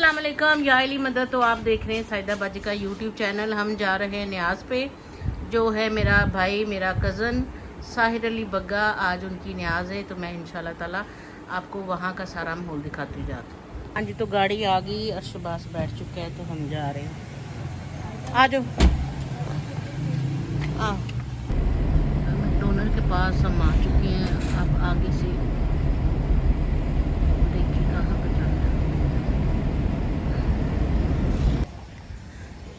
अस्सलाम वालेकुम या अली मदद। तो आप देख रहे हैं साहिदा बाजी का यूट्यूब चैनल। हम जा रहे हैं न्याज पे, जो है मेरा भाई, मेरा कज़न साहिर अली बग्गा। आज उनकी न्याज है, तो मैं इंशाल्लाह ताला आपको वहाँ का सारा माहौल दिखाती जाती हूँ। हाँ जी, तो गाड़ी आ गई, अरशबास बैठ चुका है, तो हम जा रहे हैं। आ जाओ। मैकडोनल्ड के पास हम आ चुके हैं। अब आगे से देखिए कहाँ पर जाना है।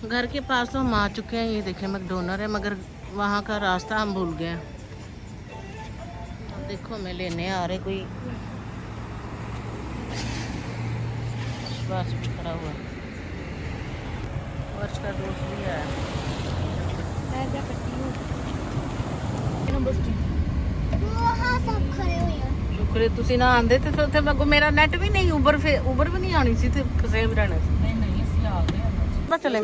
घर के पास तो हम आ चुके हैं। ये देखें मैकडोनल्ड है, मगर वहाँ का रास्ता हम भूल गए। अब देखो हमें लेने आ रहे कोई बस भी खड़ा हुआ। वर्ष का दोस्त भी है। शुक्र तुसी ना आंदे ते उत्थे मगो मेरा नेट भी नहीं, उबर भी नहीं आनी सी ते फसे भी रहना सी। बस चले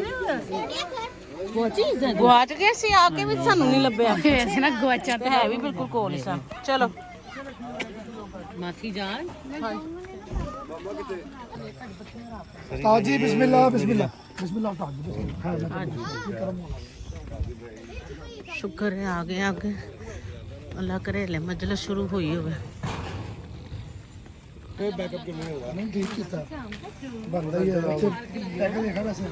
गुआच गए सी, आके भी सानू नहीं लभया। ऐसे ना गुआचा ते है भी बिल्कुल कोल सा। चलो मासी जान। उस्ताद जी बिस्मिल्लाह बिस्मिल्लाह बिस्मिल्लाह उस्ताद जी। शुक्र है आगे आगे अल्लाह करे ले मजलिस शुरू हुई होवे। बैकअप के लिए होगा नहीं ठीक कीता बनदा ही है। अच्छा बैकअप देखा वैसे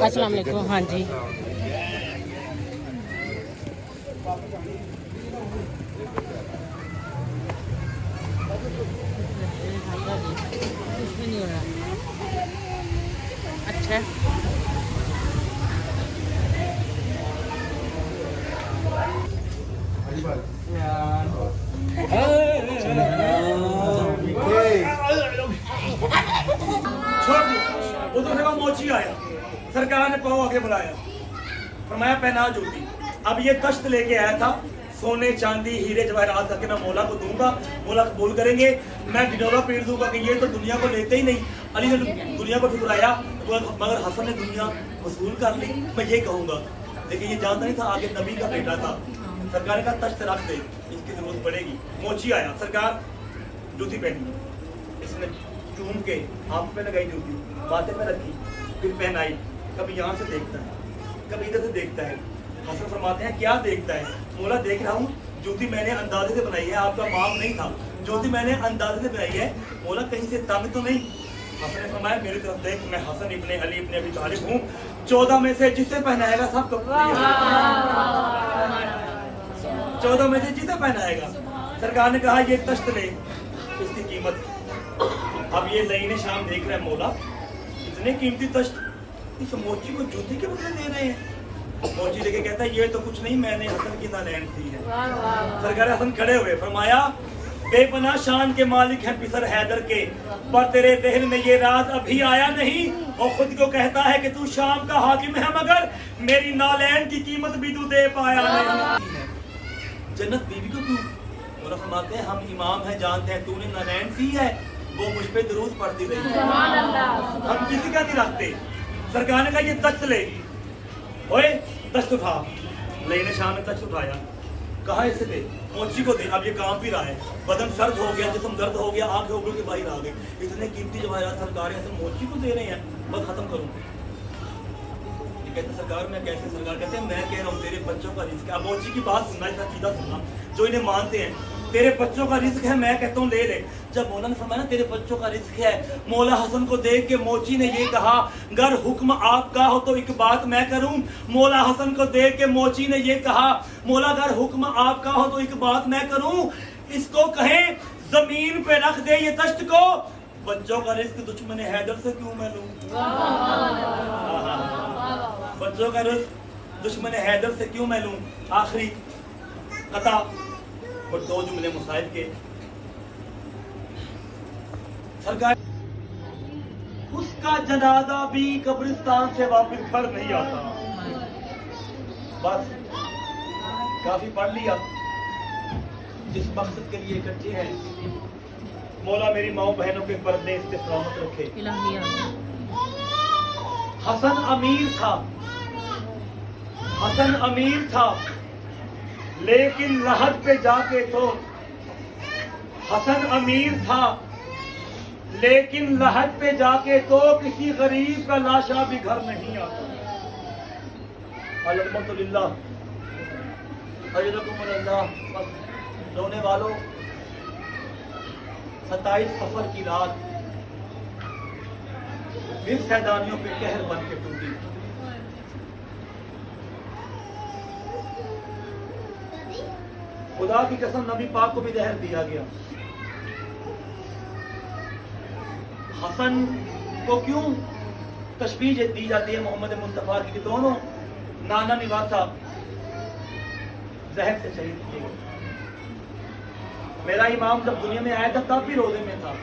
अस्सलाम वालेकुम। हाँ जी कुछ भी नहीं हो रहा। अच्छा उधर से मोची आया, सरकार ने पाँव आगे बुलाया, फरमाया पहना जूती। अब ये कश्त लेके आया था, सोने चांदी हीरे जवाहरात करके मैं मौला को दूंगा, मौला कबूल करेंगे। मैं ढिढोरा पीट दूंगा कि ये तो दुनिया को लेते ही नहीं। अली ने दुनिया को ठुकराया, मगर हसन ने दुनिया वसूल कर ली। मैं ये कहूँगा, लेकिन ये जानता नहीं था आगे नबी का बेटा था। सरकार ने कहा तश्त रख दे, इसकी जरूरत पड़ेगी। मोची आया, सरकार जूती पहनी, इसने चूम के हाथ पे लगाई जूती, माथे पे रखी, फिर पहनाई। कभी यहाँ से देखता है, कभी इधर से देखता है। हसन फरमाते हैं क्या देखता है? मौला देख रहा हूँ, जूती मैंने अंदाजे से बनाई है, आपका माप नहीं था। जूती मैंने अंदाजे से बनाई है, मौला कहीं से तंग तो नहीं? हसन ने फरमाया मेरी तरफ देख, मैं हसन इब्ने अली इब्ने अबी तालिब हूँ। 14 में से जिसे पहनाएगा सब तो 14 में से जिसे पहनाएगा। सरकार ने कहा ये तश्त ले, इसकी कीमत। अब ये लईने शाम देख रहे हैं, मौला इतने कीमती तश्त इस मोची को जूती के बदले दे रहे हैं। मोची लेके कहता है ये तो कुछ नहीं, मैंने हसन की नालैंड दी है। सरकार हसन खड़े हुए, फरमाया बेपनाह शान के मालिक हैं पिसर हैदर के, पर तेरे जहन में ये राज अभी आया नहीं। और खुद को कहता है कि तू शाम का हाकिम है, मगर मेरी नालैंड की कीमत भी तू दे पाया नहीं। जन्नत बीवी को तू और फरमाते हैं हम इमाम हैं, जानते हैं तूने नालैंड दी है, वो मुझ पे दरूद पढ़ती रही, हम किसी का नहीं रखते। सरकार ने कहा ये तख्त ले, ओए तख्त उठा। लेने शाम में तख्त उठाया, कहा इसे दे, मोची को दे। अब ये काम भी रहा है, बदन सर्द हो गया, जिस्म दर्द हो गया, आंखें उगल के बाहर आ गए। इतने कीमती जवाहरात सरकार ऐसे मोची को दे रहे हैं, बस खत्म करूँ। ये कहते सरकार मैं कैसे? सरकार कहते हैं मैं कह रहा हूँ तेरे बच्चों का रिस्क है। अब मोची की बात सुनना, इसका सीधा सुनना, जो इन्हें मानते हैं। तेरे बच्चों का रिस्क है, मैं कहता हूँ ले ले। जब मौला ने फरमाया तेरे बच्चों का रिस्क है, मौला हसन को देख के मोची ने ये कहा गर हुक्म आपका हो तो एक बात मैं करूं। मौला हसन को देख के मोची ने ये कहा मौला गर हुक्म आपका हो तो एक बात मैं करूं। इसको कहें जमीन पे रख दे ये तश्त को, बच्चों का रिस्क दुश्मन हैदर से क्यों मैं लूं? बच्चों का रिस्क दुश्मन हैदर से क्यों मैं लूं? आखिरी कथा और 2 जुमले मुसाहिब के। सरकार उसका जनाजा भी कब्रिस्तान से वापस घर नहीं आता। बस काफी पढ़ लिया, जिस मकसद के लिए इकट्ठे हैं, मौला मेरी माओ बहनों के पर्दे इससे सलामत रखे। हसन अमीर था, हसन अमीर था लेकिन लहद पे जाके तो हसन अमीर था लेकिन लहद पे जाके तो किसी गरीब का लाशा भी घर नहीं आता। अलहम्दुलिल्लाह अजरकुमुल्लाह। रोने वालों, 27 सफर की रात वीर सैदानियों पे कहर बन के टूटी। खुदा की कसम नबी पाक को भी जहर दिया गया। हसन को क्यों तशबीह दी जाती है मोहम्मद मुस्तफा की कि दोनों नाना निवासा जहर से शहीद किए गए। मेरा इमाम जब दुनिया में आया था तब भी रोजे में था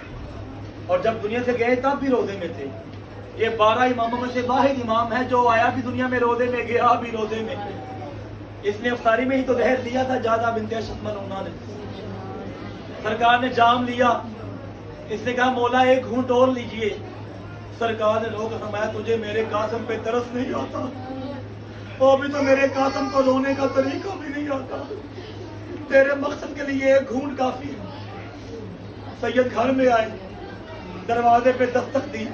और जब दुनिया से गए तब भी रोजे में थे। ये 12 इमामों में से वाहिद इमाम है जो आया भी दुनिया में रोजे में, गया भी रोजे में। इसने अफ्तारी में ही तो जहर लिया था जादा बिनते अशद मलऊना ने। सरकार ने जाम लिया, इसने कहा मौला एक घूंट और लीजिए। सरकार ने रोक फरमाया तुझे मेरे कासम पे तरस नहीं आता, और अभी तो मेरे कासम को रोने का तरीका भी नहीं आता, तेरे मकसद के लिए एक घूंट काफी है। सैयद घर में आए, दरवाजे पे दस्तक दी।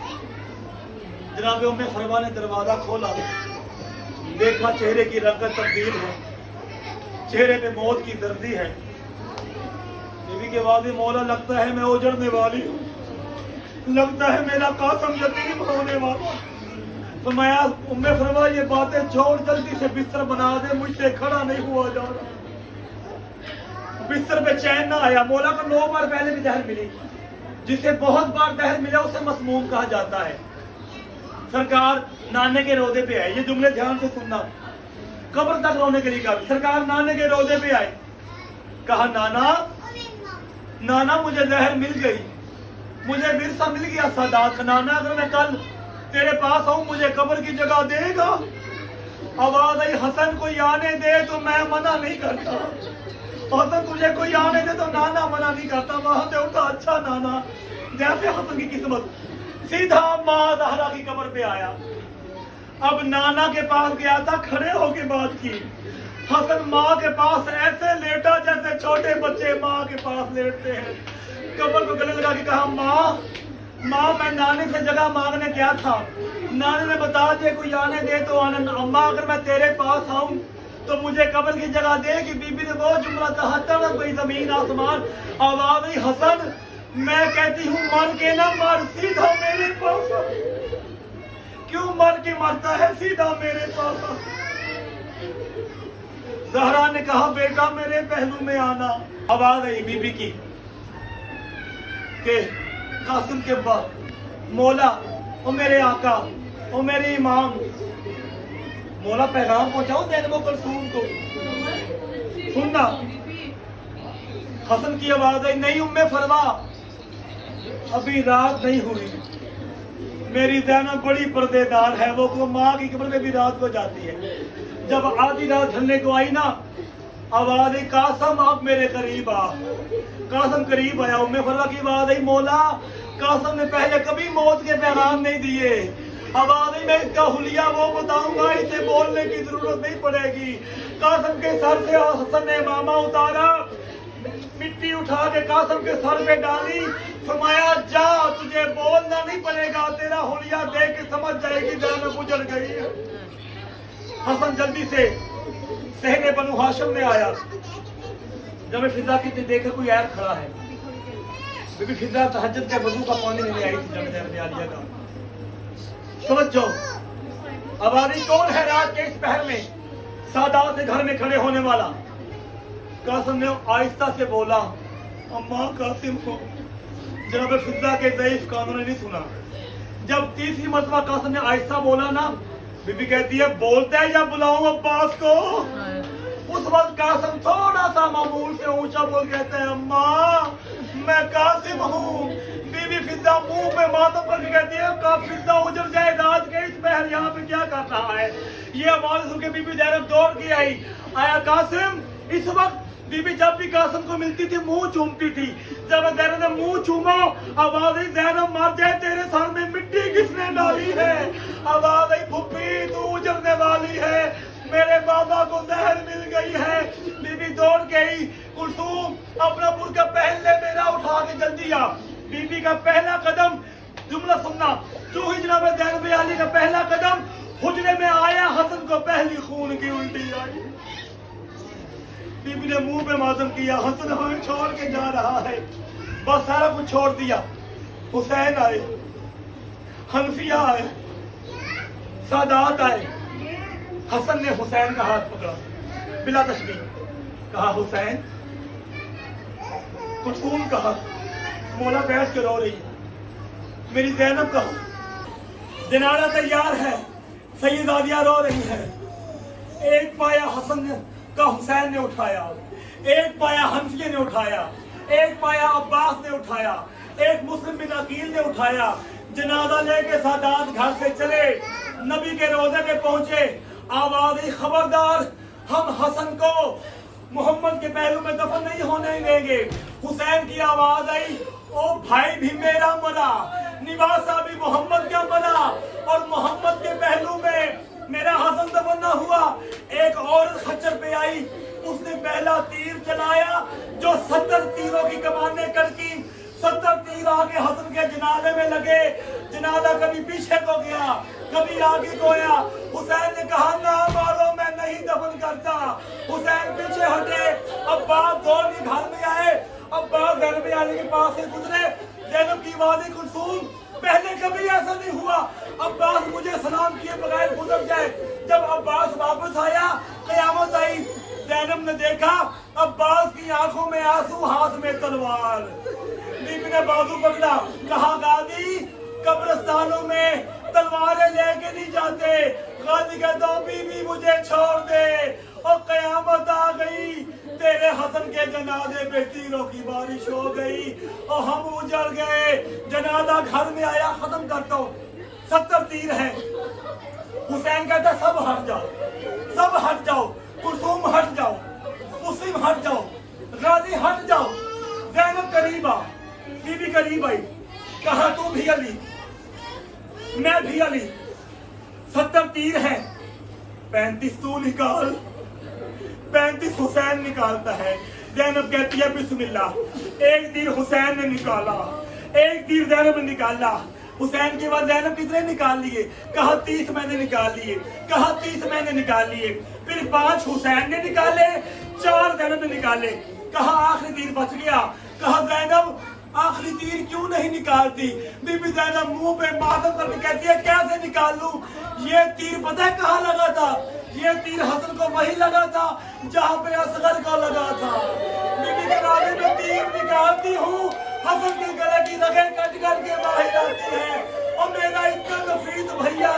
जनाब उम्मे फरवा ने दरवाजा खोला, देखा चेहरे की रंगत तब्दील है, चेहरे पे मौत की जर्दी है। बीवी के वादे मौला लगता है मैं उजड़ने वाली हूँ, लगता है मेरा कासम यतीम होने वाला। तो मैं उम्मे फरवा ये बातें छोड़ जल्दी से बिस्तर बना दे, मुझसे खड़ा नहीं हुआ जा रहा। बिस्तर पे चैन ना आया। मौला को 9 बार पहले भी जहर मिली, जिसे बहुत बार जहर मिला उसे मसमूम कहा जाता है। सरकार नाने के रोजे पे आए, ये जुमले ध्यान से सुनना, कब्र तक रोने के लिए कहा। सरकार नाने के रोजे पे आए, कहा नाना नाना मुझे जहर मिल गई, मुझे विरसा मिल गया सादात का। नाना अगर मैं कल तेरे पास आऊं मुझे कब्र की जगह देगा? आवाज आई हसन कोई आने दे तो मैं मना नहीं करता, हसन तुझे कोई आने दे तो नाना मना नहीं करता। वहां से उठा, अच्छा नाना। जैसे हसन की किस्मत सीधा माँ जहरा की कब्र पे आया। अब नाना के पास गया था, खड़े होके बात की। हसन माँ के पास ऐसे लेटा जैसे छोटे बच्चे माँ के पास लेटते हैं। कब्र को गले लगा के कहा माँ माँ मैं नानी से जगह मांगने गया था, नानी ने बता दिया कोई आने दे तो आने। अम्मा अगर मैं तेरे पास आऊं तो मुझे कब्र की जगह देगी? बीबी ने वो जुमला कहा, तड़प गई जमीन आसमान। आवाज आई हसन मैं कहती हूँ मर के ना मर, सीधा मेरे पास आ। क्यों मर के मरता है, सीधा मेरे पास आ। जहरा ने कहा बेटा मेरे पहलू में आना। आवाज आई बीबी की के कासिम के बाद मौला ओ मेरे आका ओ मेरे इमाम, मौला पैगाम पहुंचाओ ज़ैनब कुलसूम को। सुनना, हसन की आवाज आई नहीं उम्मे फरवा अभी रात नहीं हुई, मेरी ज़ैनब बड़ी पर्देदार है, वो माँ की कब्र में भी रात को जाती है। जब आधी रात ढलने को आई ना, आवाज आई कासम आप मेरे करीब आ। कासम करीब आया। उम्मे फरवा की आवाज आई मौला कासम ने पहले कभी मौत के पैगाम नहीं दिए। आवाज आई मैं इसका हुलिया वो बताऊंगा, इसे बोलने की जरूरत नहीं पड़ेगी। कासम के सर से हसन ने मामा उतारा, मिट्टी उठा के कासम के सर पे डाली, फरमाया जा तुझे बोलना नहीं पड़ेगा, तेरा हुलिया देख के समझ जाएगी ज़ैनब गुजर गई है। हसन जल्दी से सहने बनु हाशिम में आया। जब फिजा की देखा कोई ऐर खड़ा है, बीबी फिजा तहज्जुद के वजू का पानी लेने आई थी जब आलिया का। समझो आबादी कौन है रात के इस पहर में सादात से घर में खड़े होने वाला? कासिम ने आहिस्ता से बोला अम्मा कासिम को। जनाब फिजा के ज़ईफ कानों ने नहीं सुना। जब तीसरी मरतबा कासिम ने आहिस्ता बोला ना, बीबी कहती है बोलता है या बुलाऊं अब्बास को? उस वक्त कासिम थोड़ा सा मामूल से ऊंचा बोल कहता है अम्मा मैं कासिम हूँ। बीबी फिजा मुंह पे मातम करके कहती है का फिजा उजड़ जाए रात के इस पहर यहाँ पे क्या कर रहा है? ये आवाज सुन के बीबी ज़ैनब दौड़ के आई, आया कासिम। इस वक्त बीबी जब भी कासिम को मिलती थी मुंह चूमती थी। जब ज़ैनब ने मुंह चूमा, आवाज आई ज़ैनब मर जाए तेरे सर में मिट्टी किसने डाली है? आवाज आई फुप्पी तू उजड़ने वाली है। मेरे बाबा को जहर मिल गई है। बीबी दौड़ गई, कुलसूम अपना बुर्का पहन ले, मेरा उठा के जल्दी आ। बीबी का पहला कदम, जुमला सुनना, जो ही जनाब ज़ैनब अली का पहला कदम हुजरे में आया, हसन को पहली खून की उल्टी आई। बीबी ने मुंह पे मातम किया, हसन हमें छोड़ के जा रहा है। बस सारा कुछ छोड़ दिया। हुसैन आए, हनफिया आए, सादात आए। हसन ने हुसैन का हाथ पकड़ा, बिला तशबीह कहा हुसैन। कुलसूम कहा, मौला बैठ के रो रही है। मेरी ज़ैनब कहा, जनाजा तैयार है, सैयदादिया रो रही है। एक पाया हसन का हुसैन ने उठाया, एक पाया हनफिया ने उठाया, एक पाया अब्बास ने उठाया, एक मुस्लिम बिन अकील ने उठाया। जनाजा लेके सादात घर से चले, नबी के रोजे पे पहुंचे। आवाज आई, खबरदार, हम हसन को मोहम्मद के पहलू में दफन नहीं होने देंगे। हुसैन की आवाज आई, ओ भाई भी मेरा मरा, निवासा भी मोहम्मद का मरा, और मोहम्मद के पहलू में मेरा हसन दफन न हुआ। एक औरत खच्चर पे आई, उसने पहला तीर चलाया, जो 70 तीरों की कमाने करकी। 70 तीर आके हसन के जनाजे में लगे। जनाजा कभी पीछे को गया, कभी आगे को गया। हुसैन ने कहा, ना मारो, मैं नहीं दफन करता। हुसैन पीछे हटे। अब्बास दौड़ के घर में आए। अब्बास ज़ैनब अली के पास से गुजरे। ज़ैनब की आवाज़, कुलसूम, पहले कभी ऐसा नहीं हुआ। अब्बास मुझे सलाम किए बगैर गुजर जाए। जब अब्बास वापस आया, क़यामत आई। ज़ैनब ने देखा, अब्बास की आंखों में आंसू, हाथ में तलवार। बीबी ने बाजू पकड़ा, कहा, गाजी कब्रिस्तानों में तलवारें लेके नहीं जाते। गाजी कहता हूँ, बीबी मुझे छोड़ दे। और क़यामत आ गई, तेरे हसन के जनाजे पे तीरों की बारिश हो गई और हम उजड़ गए। जनाजा घर में आया, खत्म करता हूँ, 70 तीर है। हुसैन कहता, सब हट जाओ, सब हट जाओ। कुलसूम हट जाओ, मुस्लिम हट जाओ, गाजी हट जाओ। ज़ैनब करीब आ, बीबी करीब आई। कहा, तू भी अली, मैं भी अली। 70 तीर है, 35 तू निकाल, 35 हुसैन निकालता है। ज़ैनब कहती है, बिस्मिल्लाह। एक तीर हुसैन ने निकाला, एक तीर ज़ैनब ने निकाला। हुसैन के बाद ज़ैनब कितने निकाल लिए? कहा 30 मैंने निकाल लिए, कहा 30 मैंने निकाल लिए। फिर 5 हुसैन ने निकाले, 4 ज़ैनब ने निकाले। कहा आखिरी तीर बच गया। कहा ज़ैनब आखिरी तीर क्यों नहीं निकालती? बीबी ज़ैनब मुंह पे मातम करके कहती है, कैसे निकाल लूं? ये तीर पता है कहाँ लगा था? ये तीर हसन को वही लगा था जहाँ पे असगर को लगा था। बीबी के नारे में तीर निकालती हूँ, हसन के गले की रगें कट करके बाहर आती है। और मेरा इतना नफीस भैया,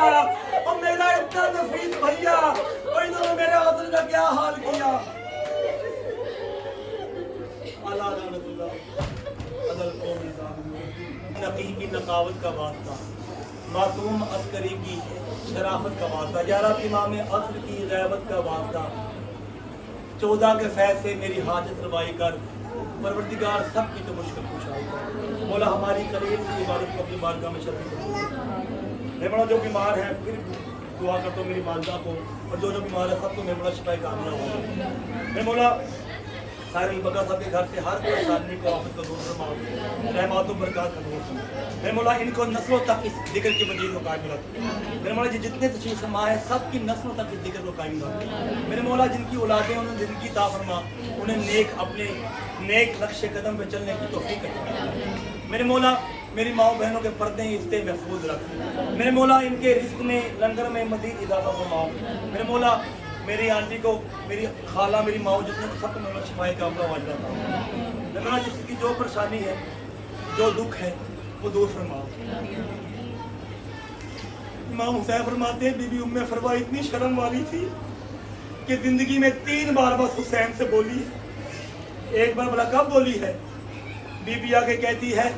और मेरा इतना नफीस भैया, और इन्होंने मेरे हसन का क्या हाल किया। अल्लाह नकी की नकावत का वास्ता, मासूम अस्करी की शराफत का वास्ता, 11 इमाम अस्र की गैबत का वास्ता, 14 के फैज से मेरी हाजत रवाई कर, परवरदिगार सब की तो मुश्किल कुशाई कर। मौला हमारी करीब की इबादत को अपनी बारगाह में शरीक कर। मैं बड़ा जो बीमार है फिर दुआ करता हूँ मेरी वालदा को, और जो बीमार है सबको मैं बड़ा शिफाए कामना हो। मैं मौला साहिर बग्गा साहब के घर से हर परेशानी को आफत को दूर फरमा, रहमत और बरकत का नूर फरमा। मेरे मौला इनको नस्लों तक इस जिक्र की मजीद को कायम रख। मेरे मौला जितने तशरीफ फरमा है सबकी नस्लों तक इस जिक्र को कायम रख। मेरे मौला जिनकी औलादें उन्होंने जिंदगी ता फरमा, उन्हें नेक अपने नेक नक्शे कदम पे चलने की तौफीक अता। मेरे मौला मेरी माओ बहनों के पर्दे हिस्से महफूज रख। मेरे मौला इनके रिस्क में लंगर में मजीद इजाफा फरमाओ। मेरे मौला मेरी आंटी को, मेरी खाला, मेरी माओ जितने को सबको मौला शिफाए का अपना वाजदा था। मेरा जिसकी जो परेशानी है, जो दुख है, वो दूर फरमाओ। इमाम हुसैन फरमाते हैं, बीबी उम्मे फरवा इतनी शर्म वाली थी कि जिंदगी में 3 बार बस हुसैन से बोली है। एक बार बोला, कब बोली है? बीबी आगे कहती है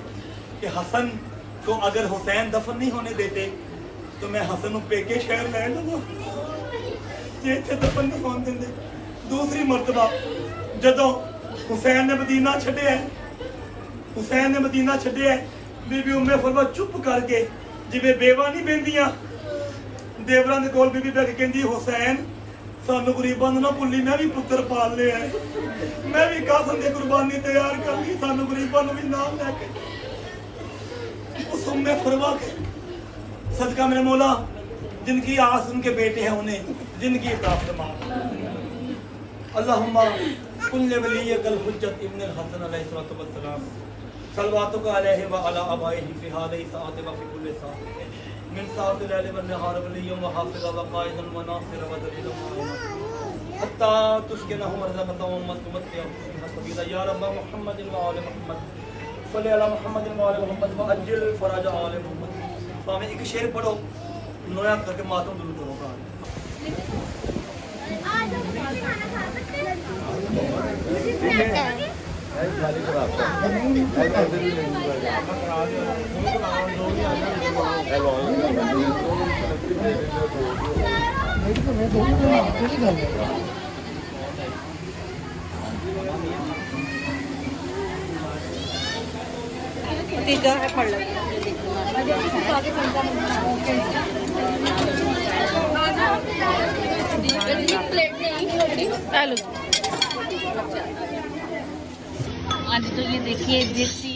कि हसन को अगर हुसैन दफन नहीं होने देते तो मैं हसन पेके शहर ले लूँ, ये दफन नहीं होने देंगे। दूसरी मरतबा जदों हुसैन ने मदीना छड्डिया है, हुसैन ने मदीना छड्डिया है, बीबी उम्मे फरवा चुप करके जिवें बेवा नहीं बेंदियां देवरां दे कोल बीबी बैठ के कहंदी, हुसैन ਸਾਨੂੰ ਗਰੀਬਾਂ ਨੂੰ ਨਾ ਭੁੱਲੀ, ਮੈਂ ਵੀ ਪੁੱਤਰ ਪਾਲ ਲਿਆ ਹੈ। ਮੈਂ ਵੀ ਕਾਸਮ ਦੀ ਕੁਰਬਾਨੀ ਤਿਆਰ ਕਰ ਲਈ, ਸਾਨੂੰ ਗਰੀਬਾਂ ਨੂੰ ਵੀ ਨਾਲ ਲੈ ਕੇ उस उम्मे फरवा के सदका मेरे मौला जिनकी आस उनके बेटे हैं उन्हें जिंदगी अता फरमा। अल्लाहुम्मा कुल्ले वली कल हुज्जत इब्न अल हसन अलैहिस्सलातु वस्सलाम सलवातु का अलैहि व अला अबाइहि फी हादिहि साअति व फी कुल्ली साअति मिन साअति लैल व नहार वलिय्युम व हाफिज़ व काइदुन व नासिर व दलील हत्ता तुस्किनहु रज़क़तहु व तुमत्तिअहु या रब्ब मुहम्मद व आले मुहम्मद सल्ले अला मुहम्मद व आले मुहम्मद व अज्जिल फराज आले मुहम्मद। तो हमें एक शेर पढ़ो, नोया करके मातम दुरूद करो। तीजा है पढ़ लो हेलो। आज तो ये देखिए देसी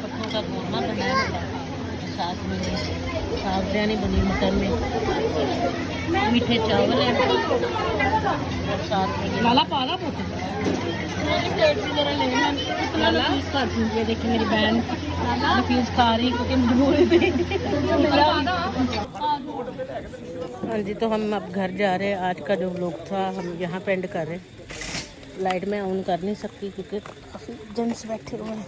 पत्तों का कोरमा बनाया हुआ, साथ में साबुदानी बनी मटर में, मीठे चावल है और साथ में लाला पाला पोते ये देखिए मेरी बहन नफीस खा रही क्योंकि मजबूरी थी। हाँ जी, तो हम अब घर जा रहे हैं। आज का जो व्लॉग था हम यहाँ पे एंड कर रहे हैं। लाइट में ऑन कर नहीं सकती क्योंकि काफ़ी जेंट्स बैठे हुए हैं।